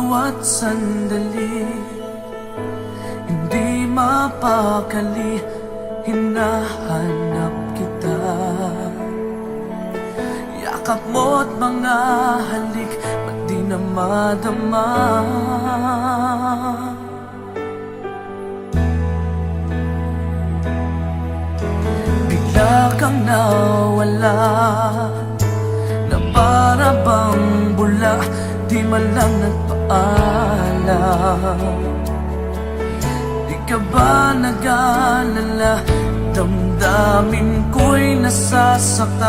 bawat sandali, hindi mapakali, hinahanap kita. Yakap mo't mga halik, ba't di na madama? Bigla kang nawala, na para bang bula, di man lang nagpaalam. Di ka ba nag-alala, damdamin ko'y nasasaktan.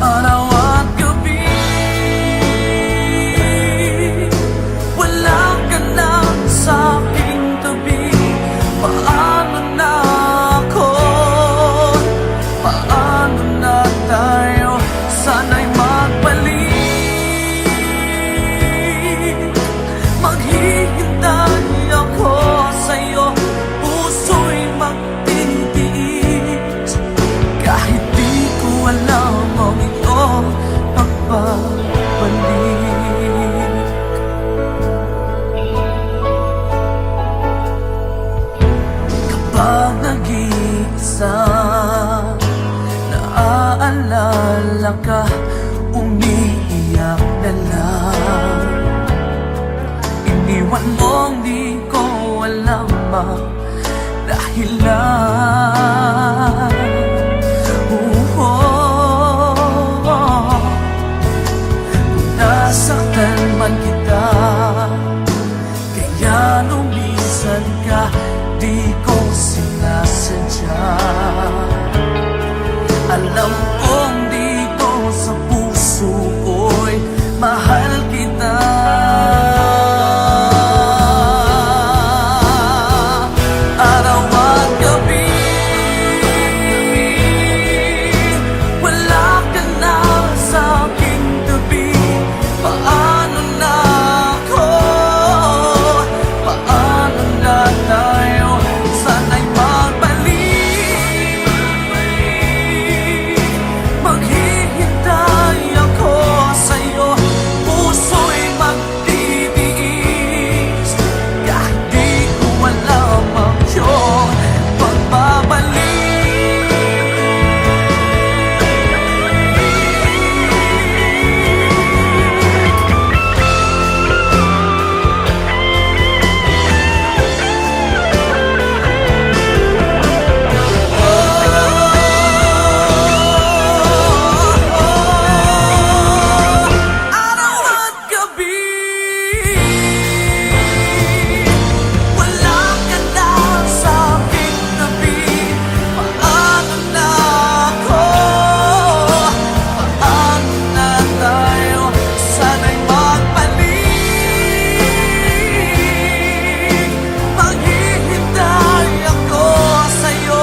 Araw at gabi, wala ka na sa aking tabi. Paano na ako? Paano na tayo? Sana'y magbalik. Maghihintay ako sa'yo, puso'y magtitiis. Kahit di ko alam ang iyong pagbabalik. Kapag nag-iisa, naaalala ka, umiiyak na lang. Iniwan mong di ko alam ang dahilan. Nasaktan man kita, kaya lumisan ka, di ko sinasadya. Alam kong dito sa puso ko'y mahal kita. Araw at gabi, wala ka na sa aking tabi. Paano na ako? Paano na tayo? Sana'y magbalik. Maghihintay ako sa'yo, puso'y magtitiis. Kahit di ko alam ang iyong pagbabalik. Araw at gabi, wala ka na sa aking tabi. Paano na ako? Paano na tayo? Sana'y magbalik. Maghihintay ako sa'yo,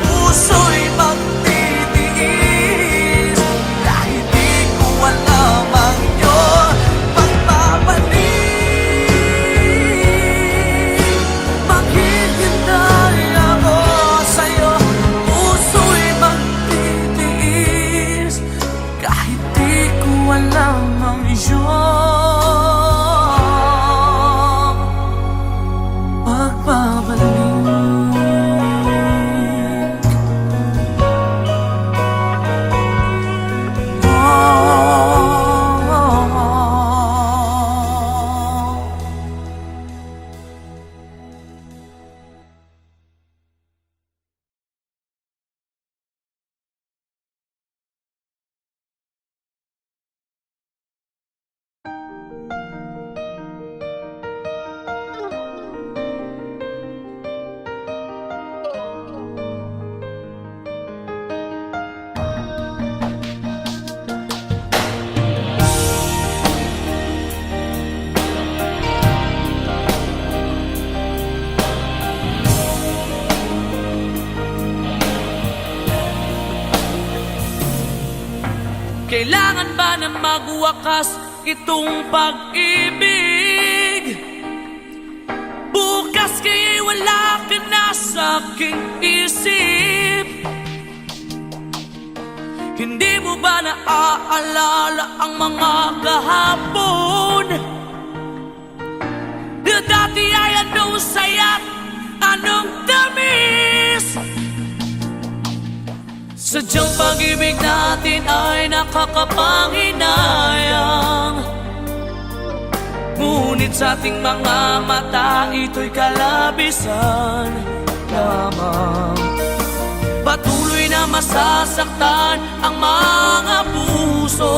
puso'y magtitiis. Kahit di ko alam ang iyong pagbabalik. Maghihintay ako sa'yo, puso'y magtitiis. Kahit di ko alam ang iyong pagbabalik. Kailangan ba na magwakas itong pag-ibig? Bukas kaya'y wala ka na sa aking isip. Hindi mo ba naaalala ang mga kahapon? Na dati ay anong saya't anong tamis. Sadyang pag-ibig natin ay nakakapanghinayang, ngunit sa ating mga mata ito'y kalabisan lamang. Patuloy na masasaktan ang mga puso.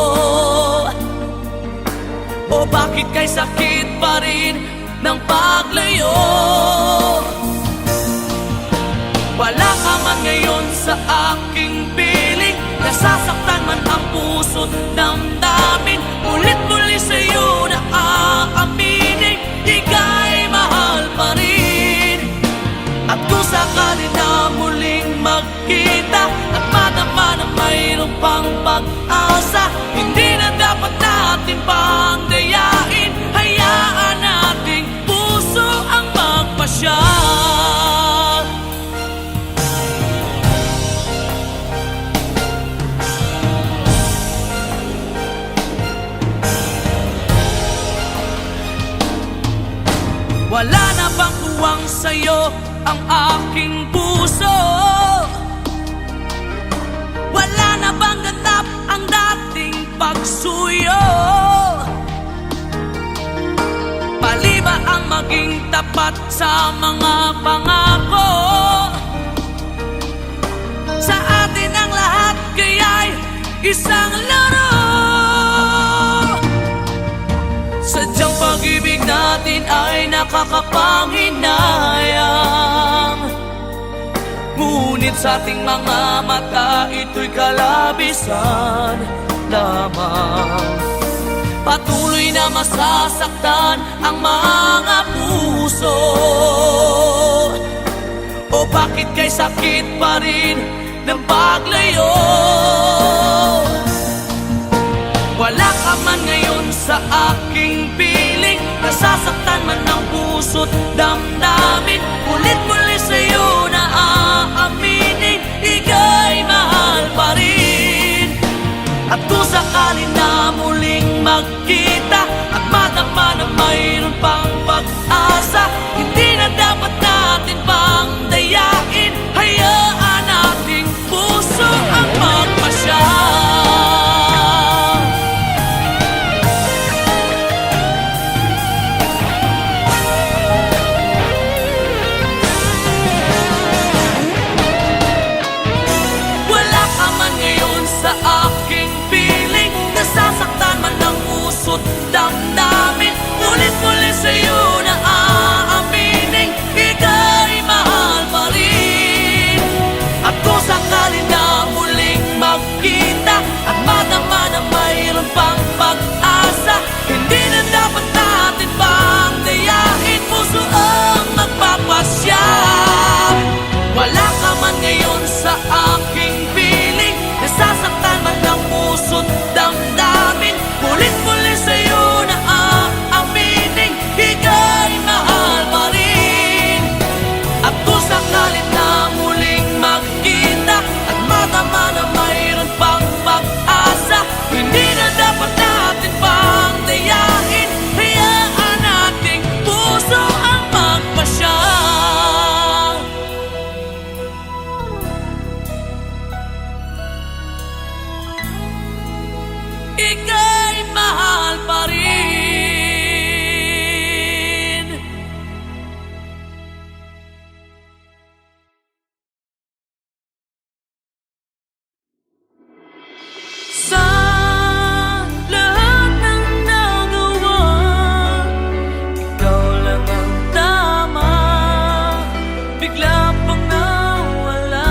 O bakit kay sakit pa rin ng paglayo? Wala ka man ngayon sa aking piling, nasasaktan man ang puso't damdamin. Ulit-muli sa'yo na aaminin, ika'y mahal pa rin. At kung sakali na muling magkita at madama na mayroong pang pag-asa, hindi na dapat natin pang dayain. Hayaan nating puso ang magpasya. Wala na bang tuwang sa'yo ang aking puso? Wala na bang ganap ang dating pagsuyo? Mali ba ang maging tapat sa mga pangako? Sa atin ang lahat kaya'y isang laro. Sadyang pag-ibig natin ay nakakapanghinayang, ngunit sa ating mga mata ito'y kalabisan lamang. Patuloy na masasaktan ang mga puso. O bakit kay sakit pa rin ng paglayo? Wala ka man ngayon sa aking piling, nasasaktan man ang puso't damdamin. Ulit-muli sa'yo na aaminin, ika'y mahal pa rin. At kung sakali na muling magkita at madama na mayroon pang pag-asa, hindi na dapat natin pang dayain. Hayaan nating puso ang magpasya. Damdamin, ulit-muli sa'yo na aaminin, ika'y mahal pa rin. At kung sakali na muling magkita at madama na mayroon pang pag-asa, hindi na dapat natin pang dayain, puso ang magpapasya. Wala ka man ngayon sa aking piling, nasasaktan man ang puso't damdamin. Ulit-muli sa'yo na aaminin, ika'y mahal pa rin. At kung sakali na muling magkita at madama na mayroon pang pag-asa, hindi na dapat natin pang dayain. Hayaan nating puso ang magpasya. Ika'y mahal pa rin. Sa lahat ng nagawa, ikaw lang ang tama. Bigla pang nawala.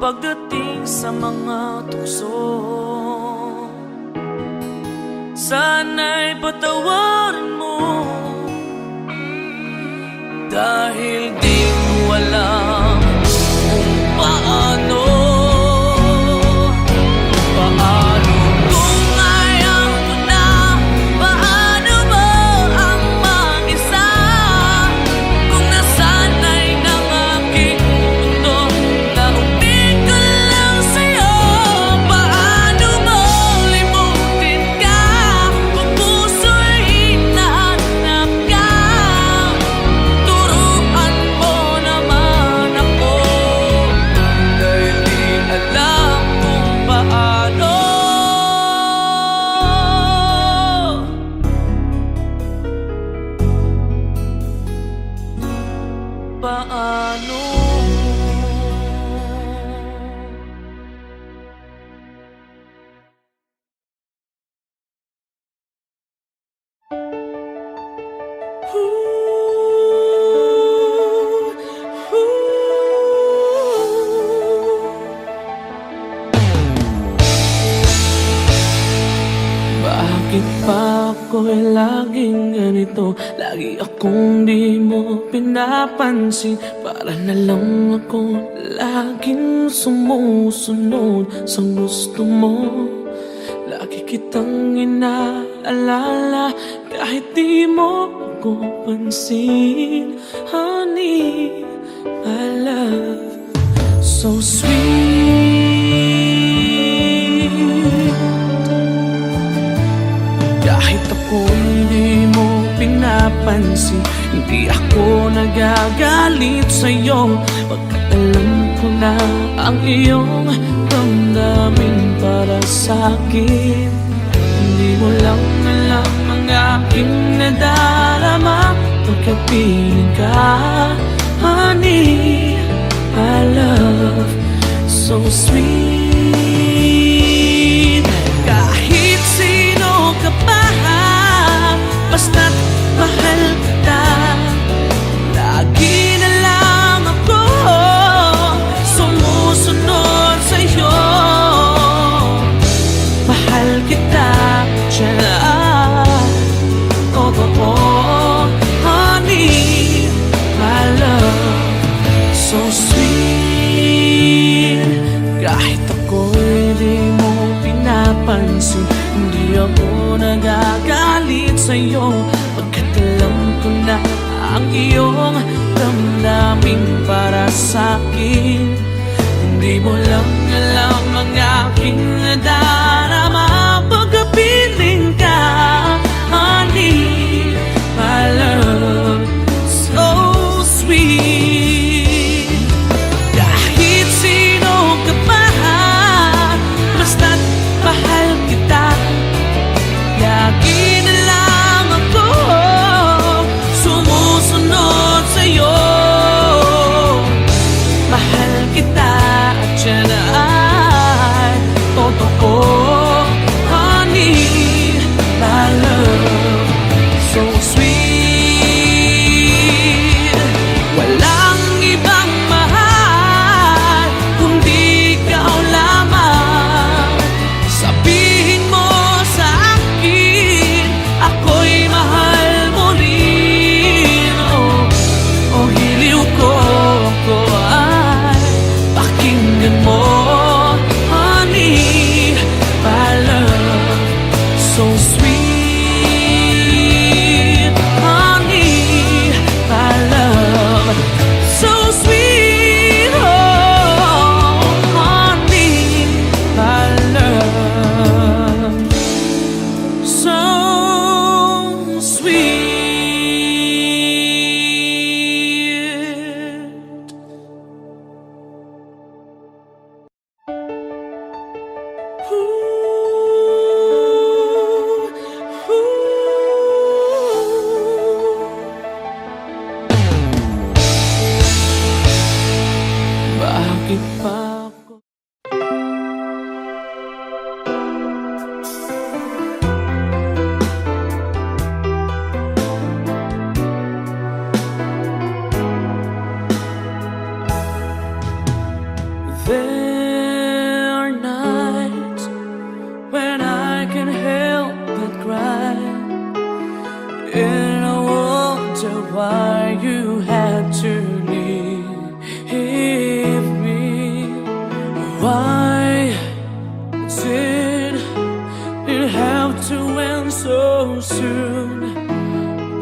pagdating sa mga tukso. Sana'y patawarin mo, dahil di mo alam kung paano. Paano kung ayaw mo na? Paano mo ang mag-isa? Kung nasanay ng aking mundo na umig ko lang sa'yo. Paano mo limutin ka kung puso'y hinahanap ka? Turuan mo naman ako, dahil di alam kung paano. Paano? Bakit pa ako'y laging ganito? Lagi akong di mo pinapansin. Para na lang ako laging sumusunod sa gusto mo. Lagi kitang inaalala kahit di mo ako pansin. Honey, my love, so sweet. Kahit ako hindi mo pinapansin, hindi ako nagagalit sa'yo, pagkat alam ko na ang iyong damdamin para sa'kin. Hindi mo lang alam ang aking nadarama pagkat piling ka. Honey, my love, so sweet. Kahit sino ka pa, basta't mahal kita. Lagi na lang ako sumusunod sa'yo. Mahal kita, siya totoo. Honey, my love, so sweet. Kahit ako'y di mo pinapansin, hindi ako nagagalit sa'yo, pagkat alam ko na ang iyong damdamin para sa'kin. Hindi mo lang alam ang aking nadarama pagkapiling ka. Honey, my love, so sweet. Kahit sino ka pa, basta't mahal kita. Lagi na lang ako sumusunod sa'yo. Mahal kita at siya na ay totoo. wonder why you had to leave me. Why did it have to end so soon?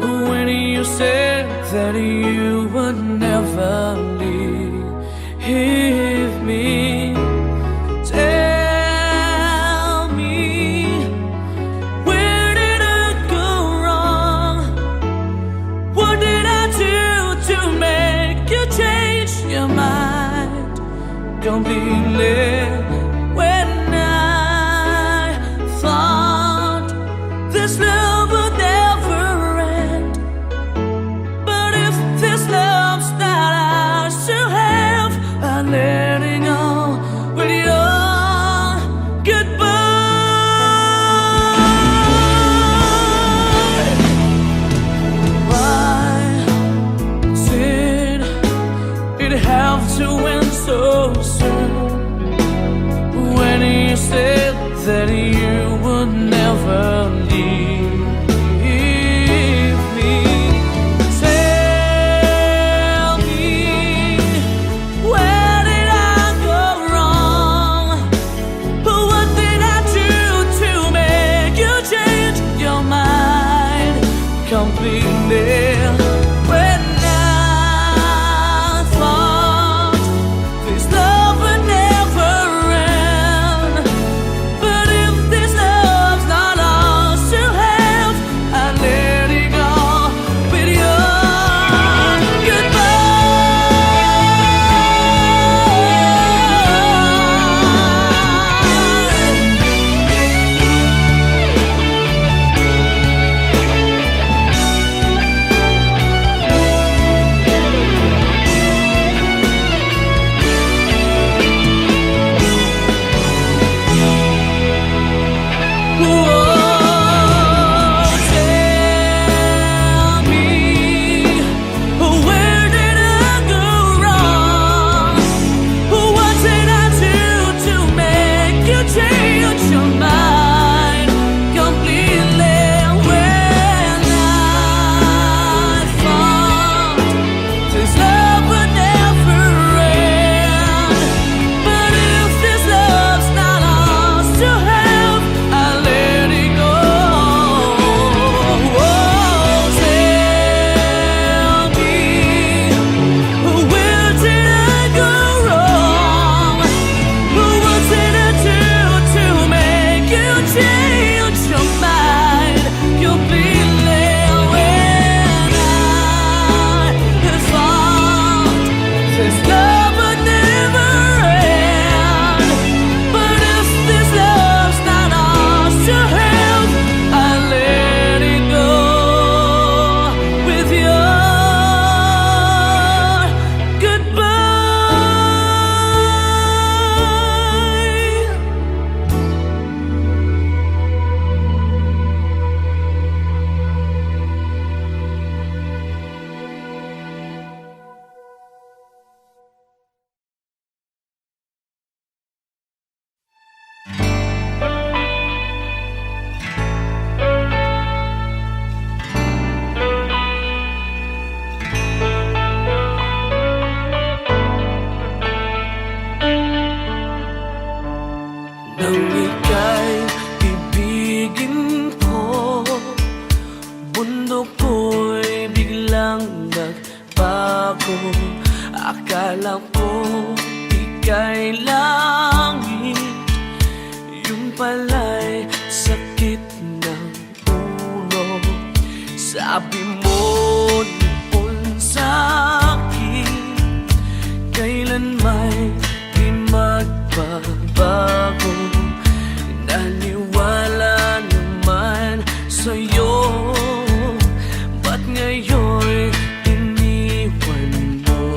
When you said that you would never leave me. Tell me, where did I go wrong? What did I do to make you change your mind completely? When I thought this love would never end, but if this love's not ours to have, I'm letting go with your goodbye. Why did it have to end so soon? When you said that you would never leave me. Tell me, where did I go wrong? What did I do to make you change your mind completely? When I thought this love would never end, but if this love's not ours to have, I let it go with your Tell me, where did I go wrong? What did I do to make you change your mind completely? When I thought this love would never end, but if this love's not ours to have, I let it go. Tell me, where did I go wrong? What did I do to make you change your mind completely? When I thought this love would never end, but if this love's not ours to have, I let it go with your goodbye. Nang ika'y ibigin ko, bundok ko'y biglang nagbago. Akala ko ika'y langit, yun pala'y sakit ng ulo. Sabi mo noon sa'kin, kailan may di magbabago. Naniwala naman sa'yo, ba't ngayon iniwan mo?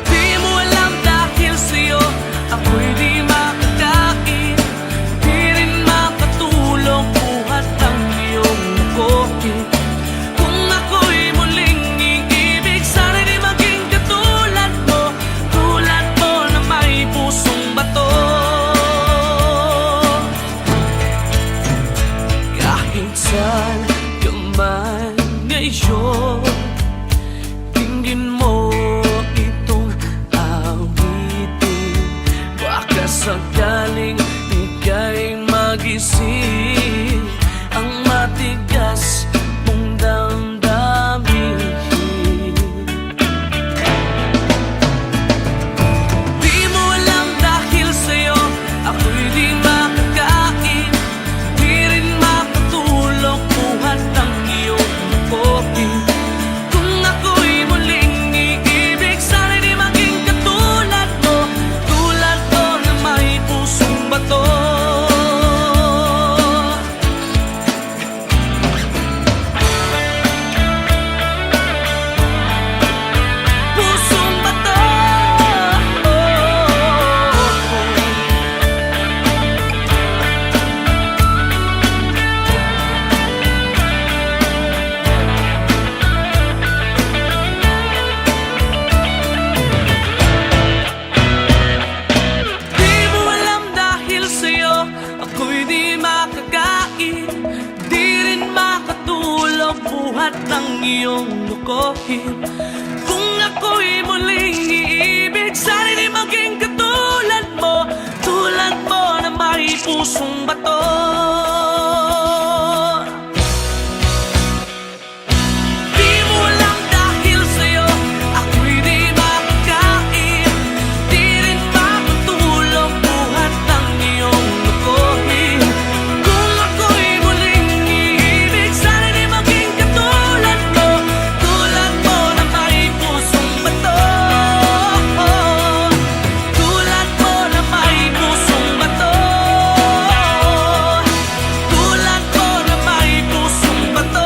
Di mo alam dahil sa'yo ako'y di makakain, di rin makatulog. sakaling ika'y magising, ang matigas mong damdamin. Di mo alam dahil sa'yo ako'y di makakain, di rin makatulog buhat ng iyong kopi. Kung ako'y muling iibig, sana'y di maging katulad mo, tulad ko na may pusong bato. Buhat ng iyong lukohin. Kung ako'y muling iibig, sana'y di maging katulad mo, tulad mo na may pusong bato. Di mo alam dahil sa'yo ako'y di makakain, di rin makatulog buhat ng iyong lukohin. Kung ako'y muling iibig, sana'y di maging katulad mo, tulad mo na may pusong bato. Tulad mo na may pusong bato. Tulad mo na may pusong bato.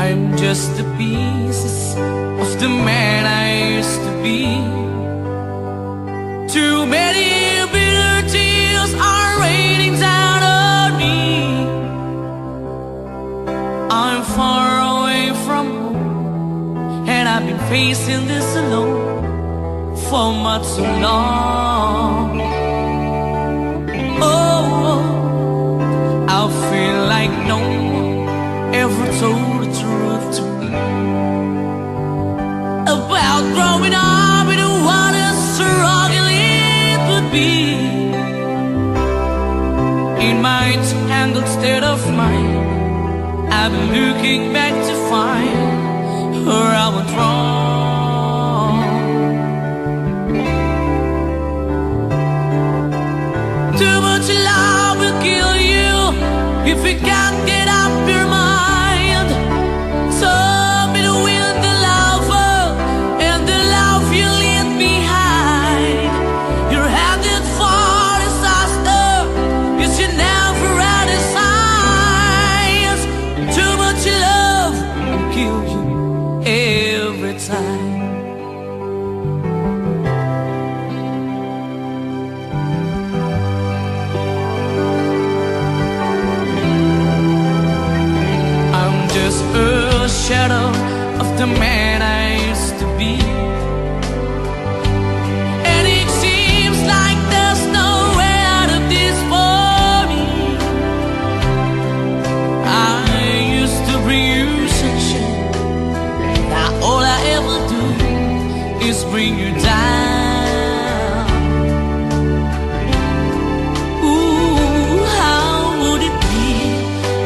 I'm just the pieces of the man I used to be. Too many bitter tears are raining down on me. I'm far away from home, and I've been facing this alone for much too long. Oh, I feel like no one ever told the truth to me about growing up in what a struggle it would be. In my tangled state of mind, I've been looking back to find where I went wrong. Too much love will kill you if you can't get up your mind. So be the wind, the lover, and the love you leave behind. You're headed for disaster, cause you never had a signs. Too much love will kill you every time. A shadow of the man I used to be, and it seems like there's no way out of this for me. I used to bring you sunshine, now all I ever do is bring you down. Ooh, how would it be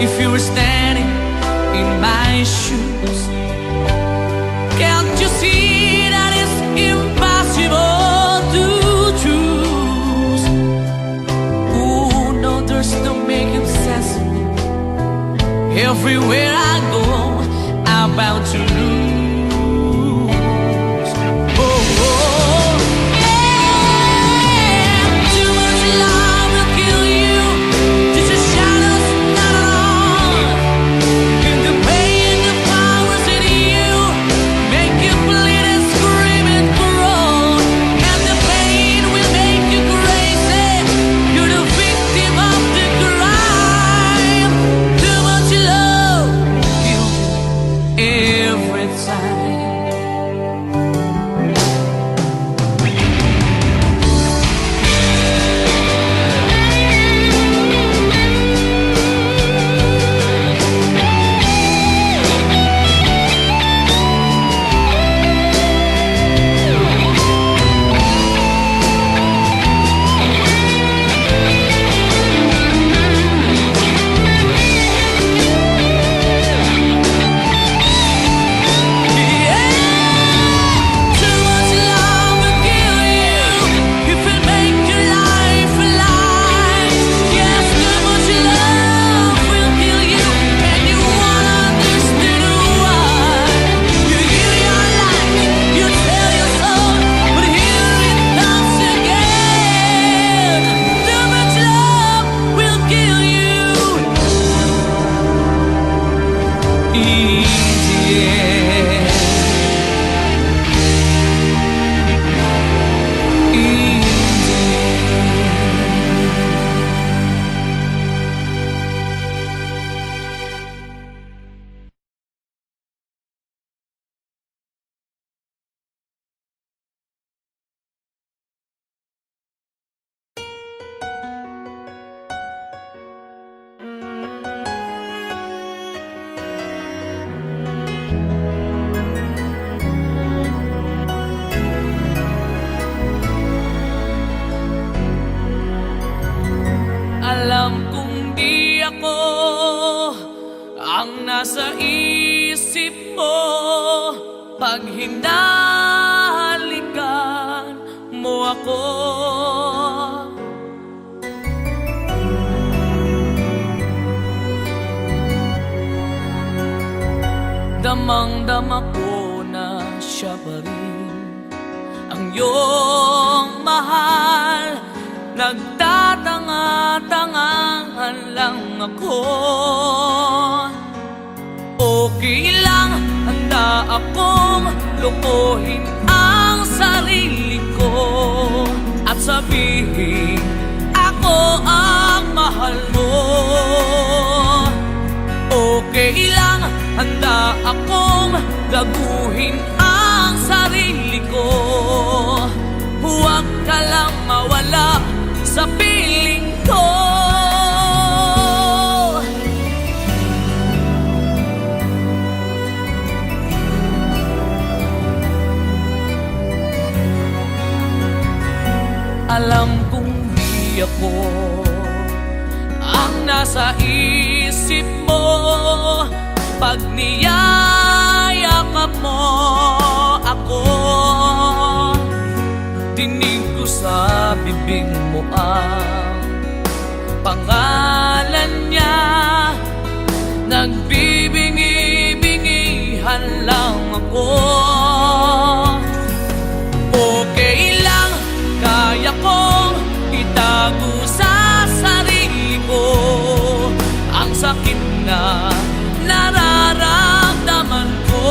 if you were standing in my shoes? Can't you see that it's impossible to choose? Ooh, no, there's no making sense of me. Everywhere I go, I'm bound to lose. Oh, oh, yeah. Too much love will kill you, just a shadows not on. And the pain, the powers in you make you bleed and scream and groan. And the pain will make you crazy. Alam kong di ako ang nasa isip mo pag hinahalikan mo ako. Damang-dama ko na siya pa rin ang iyong mahal. Nagtatanga-tangahan lang ako. Okay lang, handa akong lukuhin ang sarili ko at sabihin ako ang mahal mo. Okay lang, handa akong gaguhin ang sarili ko. Huwag ka lang mawala sa piling ko. Alam kong di ako ang nasa isip mo pag niyayakap mo ako. Dinig ko sa bibig mo ang pangalan niya. Nagbibingi-bingihan lang ako. Okay lang, kaya kong itago sa sarili ko ang sakit na nararamdaman ko.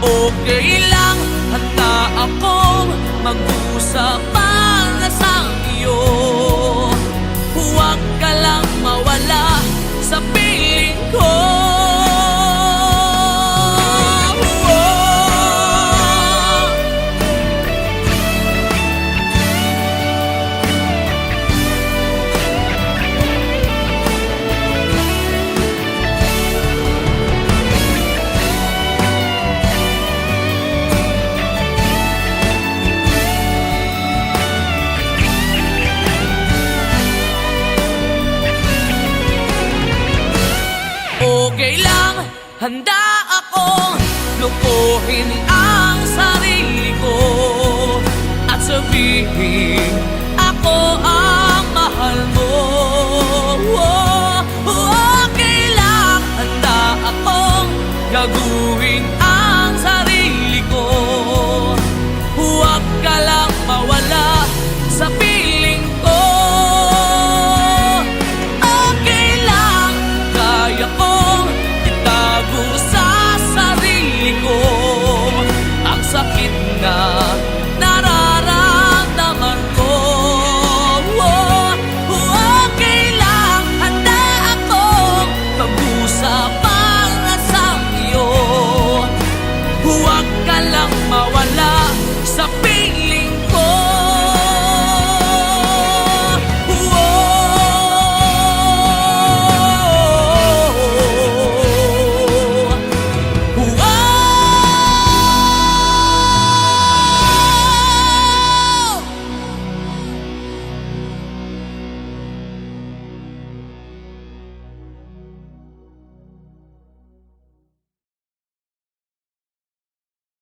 Okay lang, handa akong mag-usap para sa iyo. Huwag ka lang mawala sa piling ko. Okay lang, handa akong lukuhin ang sarili ko at sabihin ako ang mahal mo.